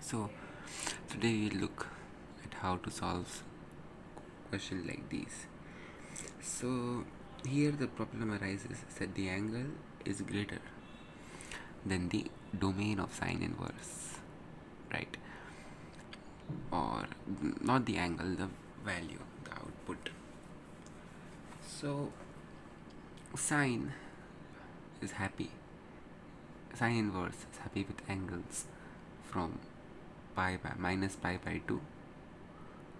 So today we look at how to solve questions like these. So here the problem arises that the angle is greater than the domain of sine inverse, right? Or not the angle, the value, the output. So sine is happy. Sine inverse is happy with angles from pi by minus pi by 2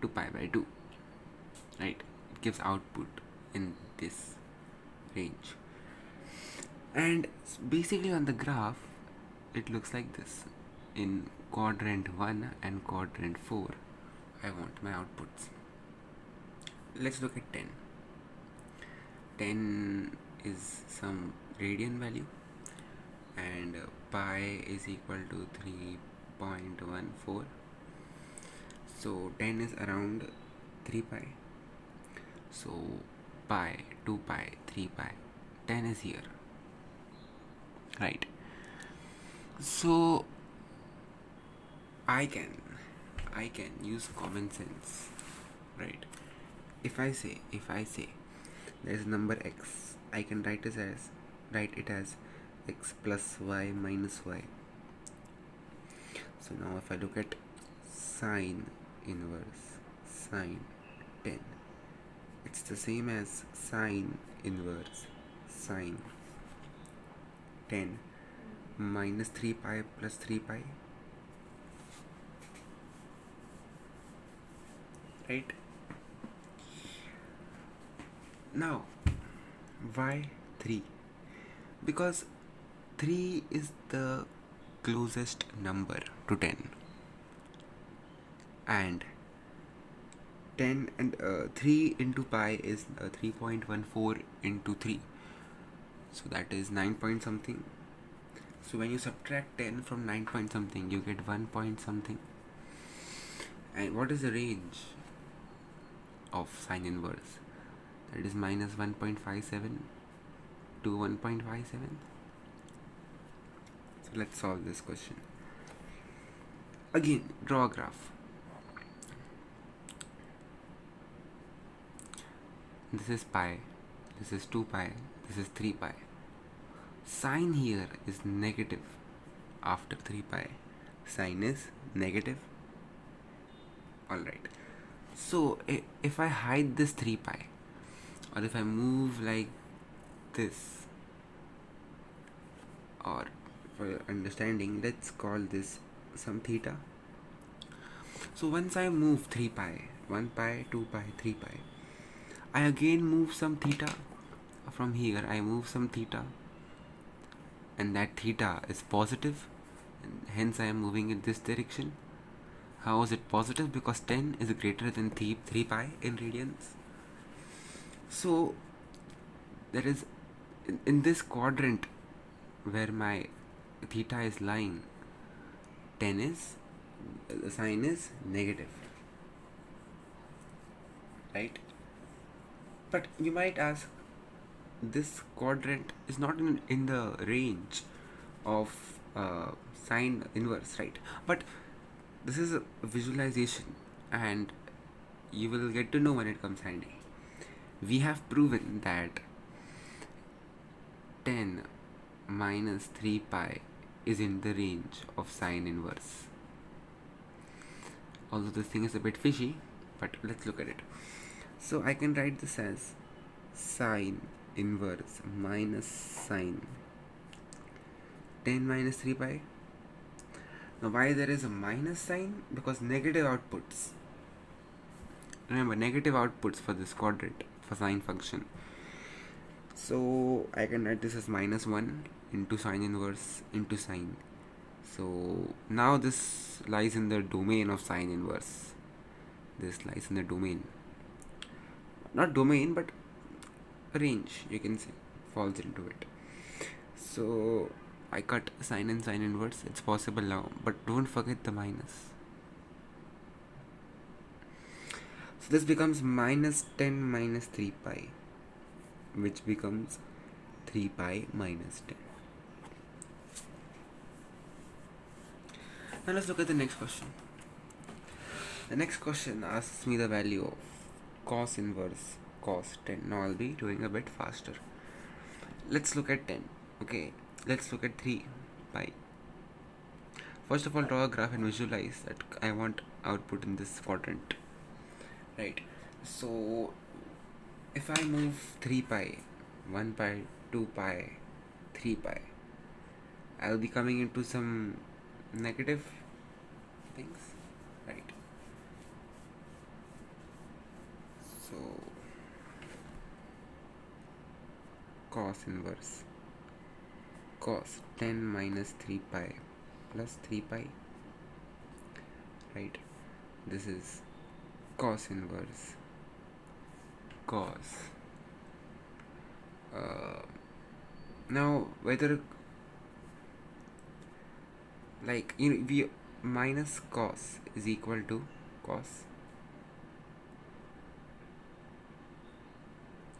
to pi by 2, right? It gives output in this range, and basically on the graph it looks like this. In quadrant 1 and quadrant 4 I want my outputs. Let's look at 10. 10 is some radian value, and pi is equal to 3.14. So 10 is around 3 pi. So pi, 2 pi, 3 pi, 10 is here, right? So I can use common sense, right? If I say there is a number x, I can write it as x plus y minus y. So now if I look at sine inverse sine 10, it's the same as sine inverse sine 10 minus 3 pi plus 3 pi, right? Now why 3? Because 3 is the closest number to 10, and 10 and 3 into pi is 3.14 into 3, so that is 9 point something. So when you subtract 10 from 9 point something, you get 1 point something. And what is the range of sine inverse? That is minus 1.57 to 1.57. So let's solve this question. Again, draw a graph. This is pi, this is 2 pi, this is 3 pi. Sine here is negative after 3 pi. Sine is negative. Alright. So if I hide this 3 pi, or if I move like this, or for your understanding, let's call this some theta. So once I move 3 pi, 1 pi, 2 pi, 3 pi, I again move some theta. From here I move some theta, and that theta is positive, and hence I am moving in this direction. How is it positive? Because 10 is greater than 3 pi in radians. So there is in this quadrant where my theta is lying, 10 is the sign is negative, right? But you might ask, this quadrant is not in the range of sine inverse, right? But this is a visualization, and you will get to know when it comes handy. We have proven that 10 minus 3 pi is in the range of sine inverse. Although this thing is a bit fishy, but let's look at it. So I can write this as sine inverse minus sine 10 minus 3 pi. Now why there is a minus sign? Because negative outputs. Remember, negative outputs for this quadrant for sine function. So I can write this as minus 1 into sine inverse into sine. So now this lies in the domain of sine inverse. This lies in the domain. Not domain, but range, you can say, falls into it. So I cut sine and sine inverse. It's possible now, but don't forget the minus. So this becomes minus 10 minus 3 pi, which becomes 3 pi minus 10. Now let's look at the next question. The next question asks me the value of cos inverse cos 10. Now I'll be doing a bit faster. Let's look at 10. Okay, let's look at 3 pi. First of all, draw a graph and visualize that I want output in this quadrant. Right. So if I move 3 pi, 1 pi, 2 pi, 3 pi, I'll be coming into some negative things. Right. So cos inverse cos 10 minus 3 pi plus 3 pi, right? This is cos inverse cos. Now whether like we minus cos is equal to cos.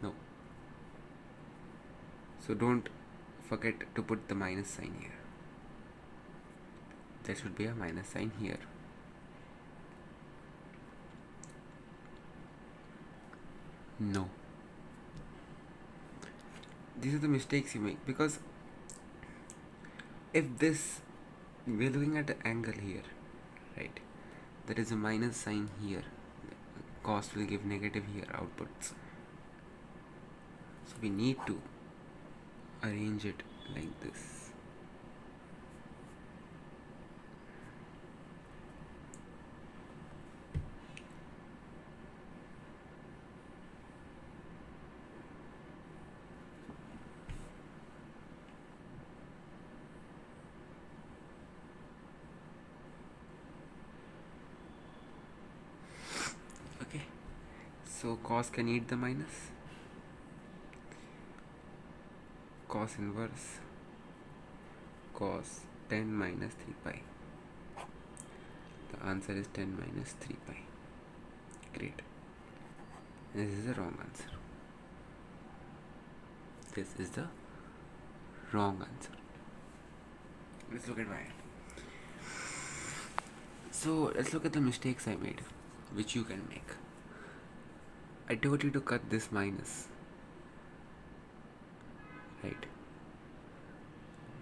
No, so don't forget to put the minus sign here. There should be a minus sign here. No, these are the mistakes you make, because if this, we're looking at the angle here, right? There is a minus sign here. Cos will give negative here outputs. So we need to arrange it like this. Okay, so cos can eat the minus. Cos inverse cos 10 minus 3 pi. The answer is 10 minus 3 pi. Great. This is the wrong answer. This is the wrong answer. Let's look at why. So let's look at the mistakes I made, which you can make. I told you to cut this minus, right?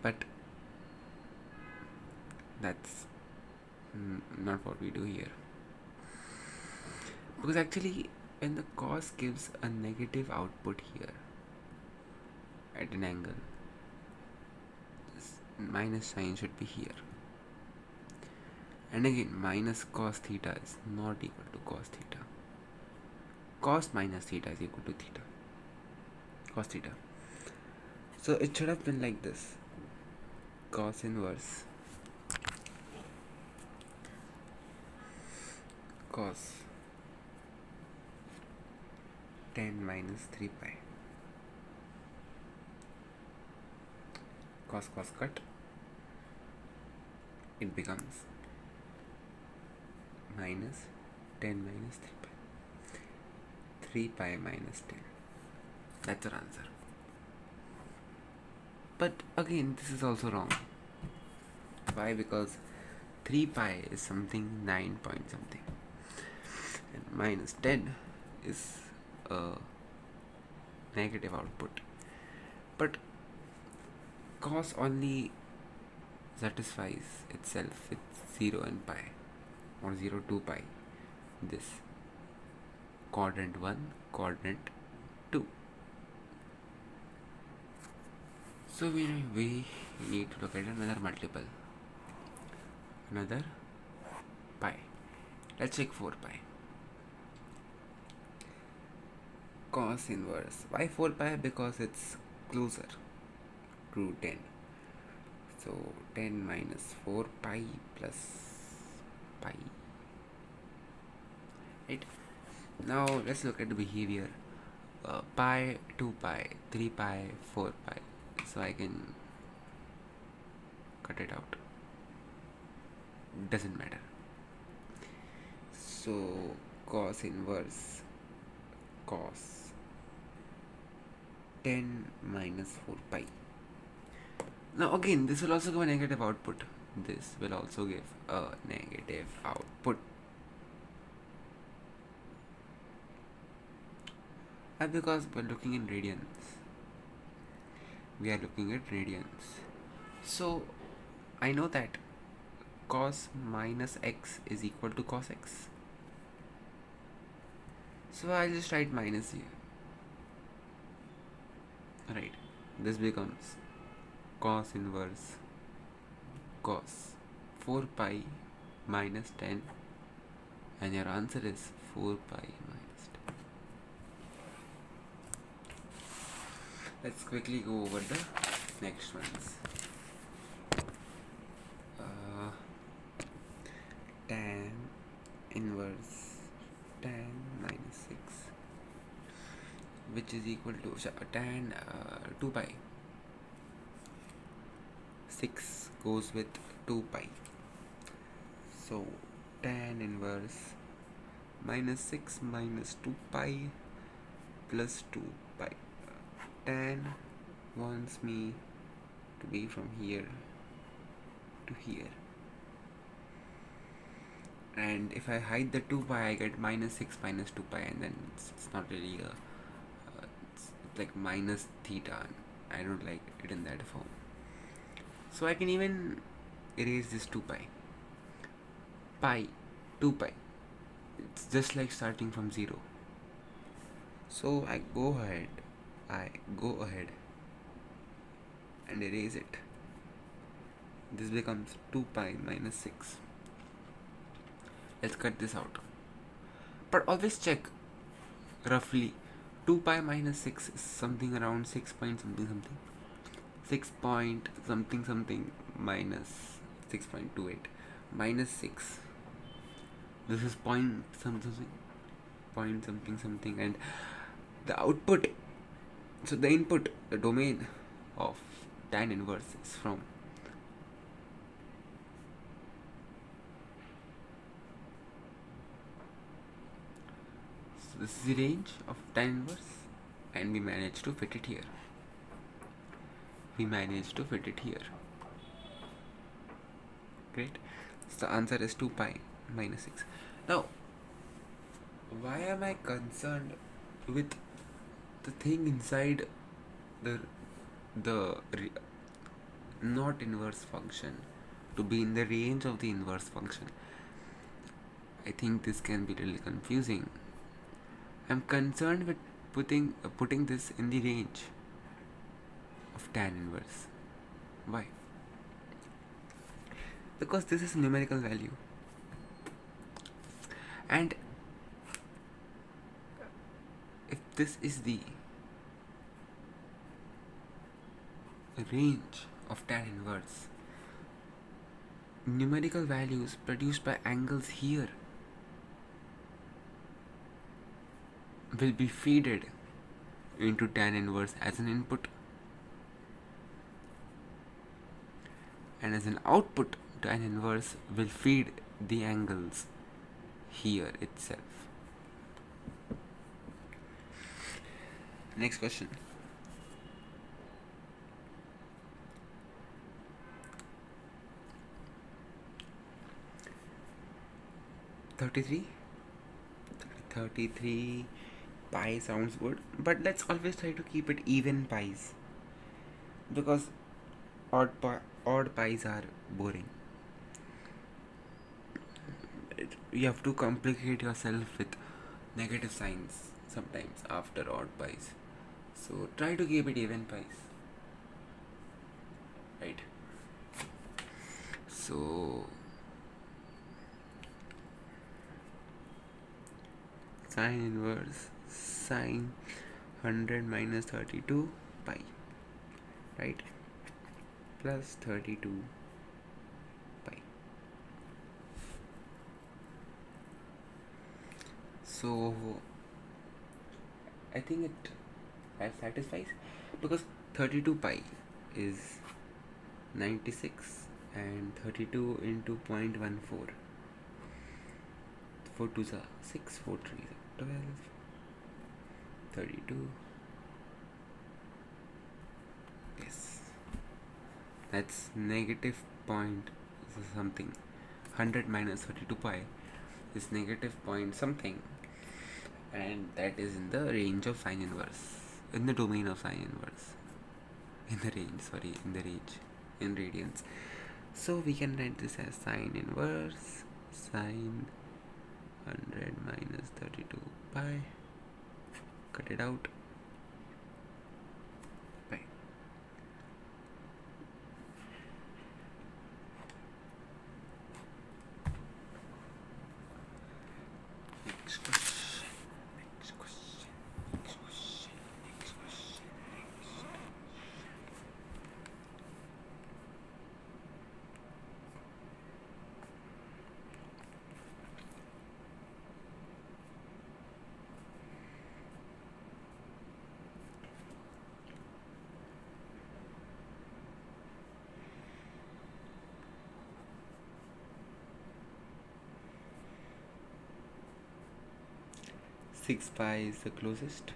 But that's not what we do here. Because actually, when the cos gives a negative output here at an angle, this minus sign should be here. And again, minus cos theta is not equal to cos theta. Cos minus theta is equal to theta. Cos theta. So it should have been like this. Cos inverse cos 10 minus 3 pi. Cos cut. It becomes minus 10 minus 3 pi. 3 pi minus 10. That's our answer. But again, this is also wrong. Why? Because 3 pi is something 9 point something, and minus 10 is a negative output. But cos only satisfies itself with 0 and pi, or 0 2 pi. This quadrant 1, quadrant 2. So we need to look at another multiple, another pi. Let's take 4 pi. Cos inverse. Why 4 pi? Because it's closer to 10. So 10 minus 4 pi plus pi. Right? Now let's look at the behavior. Pi, 2 pi, 3 pi, 4 pi. So I can cut it out. Doesn't matter. So cos inverse cos 10 minus 4 pi. Now again, this will also give a negative output. this will also give a negative output. Because we're looking in radians. We are looking at radians. So I know that cos minus x is equal to cos x. So I'll just write minus here. Right. This becomes cos inverse cos 4 pi minus 10, and your answer is 4 pi minus 10. Let's quickly go over the next ones. Tan inverse tan minus 6, which is equal to tan 2 pi. 6 goes with 2 pi. So tan inverse minus 6 minus 2 pi plus 2 pi. Tan wants me to be from here to here. And if I hide the 2 pi, I get minus 6 minus 2 pi, and then it's not really it's like minus theta. I don't like it in that form. So I can even erase this 2 pi. Pi, 2 pi. It's just like starting from 0. So I go ahead and erase it. This becomes 2 pi minus 6. Let's cut this out. But always check roughly 2 pi minus 6 is something around 6 point something something. 6 point something something minus 6.28 minus 6. This is point something something, and the output, so the input, the domain of tan inverse is from this is the range of tan inverse, and we managed to fit it here. Great. So the answer is 2 pi minus 6. Now, why am I concerned with the thing inside the not inverse function to be in the range of the inverse function? I think this can be really confusing. I'm concerned with putting this in the range of tan inverse. Why? Because this is a numerical value, and if this is the range of tan inverse, numerical values produced by angles here will be fed into tan inverse as an input, and as an output, tan inverse will feed the angles here itself. Next question. $33 pi sounds good, but let's always try to keep it even pies, because odd pies are boring. You have to complicate yourself with negative signs sometimes after odd pies. So try to keep it even pies. Right. So sine inverse sine 100 minus 32 pi, right, plus 32 pi. So I think it satisfies, because 32 pi is 96 and 32 into 0.14. 4 2s are 6, 4 3s are 12, 32. Yes, that's negative something. 100 minus 32 pi is negative point something, and that is in the range of sine inverse, in the domain of sine inverse, in the range, sorry, in the range, in radians. So we can write this as sine inverse sine 100 minus 32 pi, cut it out, pi. Next question, next question, next question, next question, next. 6 pi is the closest.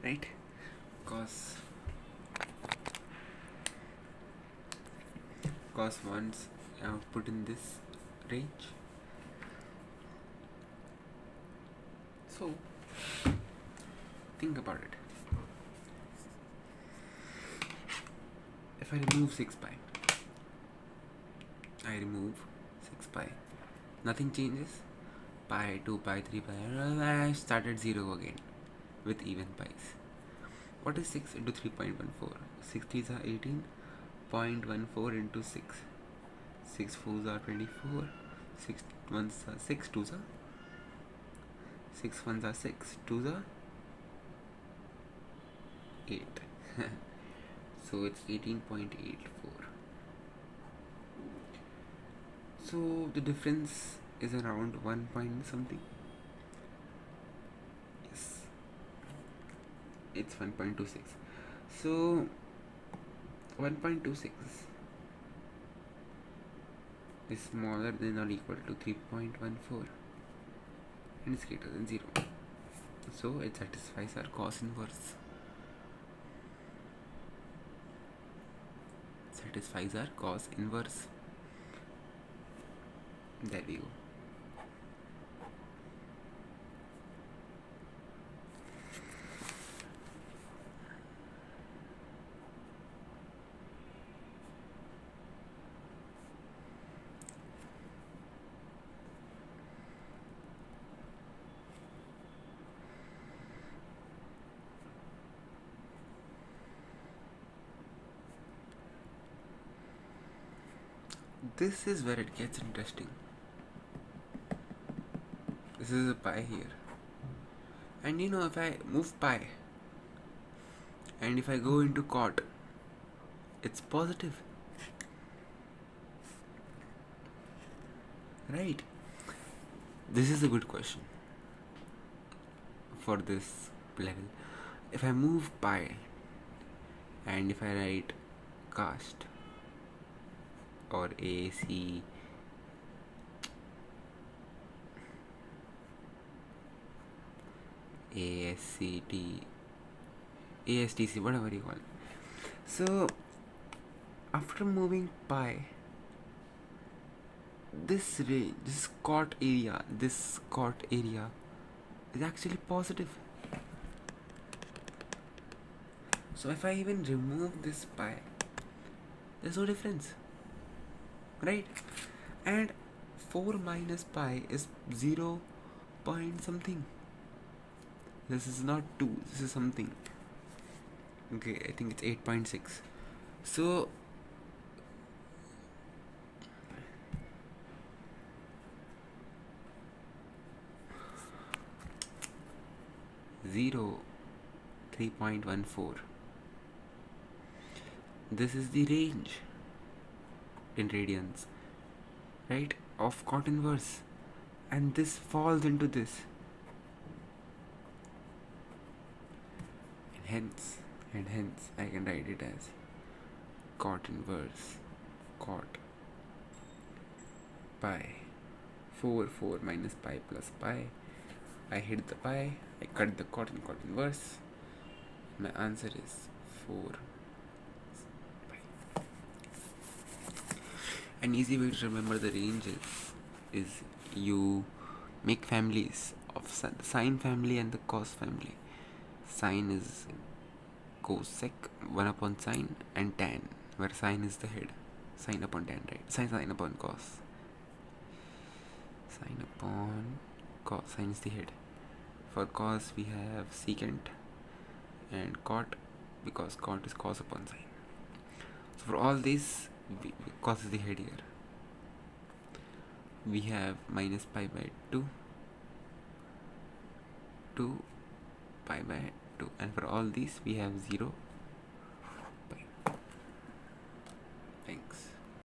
Right? Cos once output in this range. So think about it. If I remove 6 pi, I remove 6 pi, nothing changes. Pi, 2 pi, 3 pi, I start at 0 again with even pi's. What is 6 into 3.14? 6 3s are 18.14 into 6. 6 4s are 24. 6 1s are 6 2s are 6 1s are 6 2s are 8. So it's 18.84. So the difference is around 1 point something. Yes, it's 1.26. So 1.26 is smaller than or equal to 3.14 and is greater than 0. So it satisfies our cos inverse. Satisfies our cos inverse. There we go. This is where it gets interesting. This is a pi here, and if I move pi and if I go into cot, it's positive, right? This is a good question for this level. If I move pi and if I write cast or AC ASCT ASTC, whatever you call it. So after moving pi, this range, this cot area is actually positive. So if I even remove this pi, there's no difference, right? And 4 minus pi is 0 point something. This is not 2, this is something. Okay, I think it's 8.6. So zero 3.14. This is the range in radians, right, of cot inverse, and this falls into this, and hence I can write it as cot inverse cot pi 4 minus pi plus pi. I hit the pi, I cut the cot and cot inverse. My answer is 4 pi. An easy way to remember the ranges is you make families of the sine family and the cos family. Sine is cosec 1 upon sine, and tan, where sine is the head. Sine upon tan, right? Sine upon cos. Sine upon cos. Sine is the head. For cos we have secant and cot, because cot is cos upon sine. So for all these, cos is the head here. We have minus pi by 2, 2 pi by 2, and for all these we have 0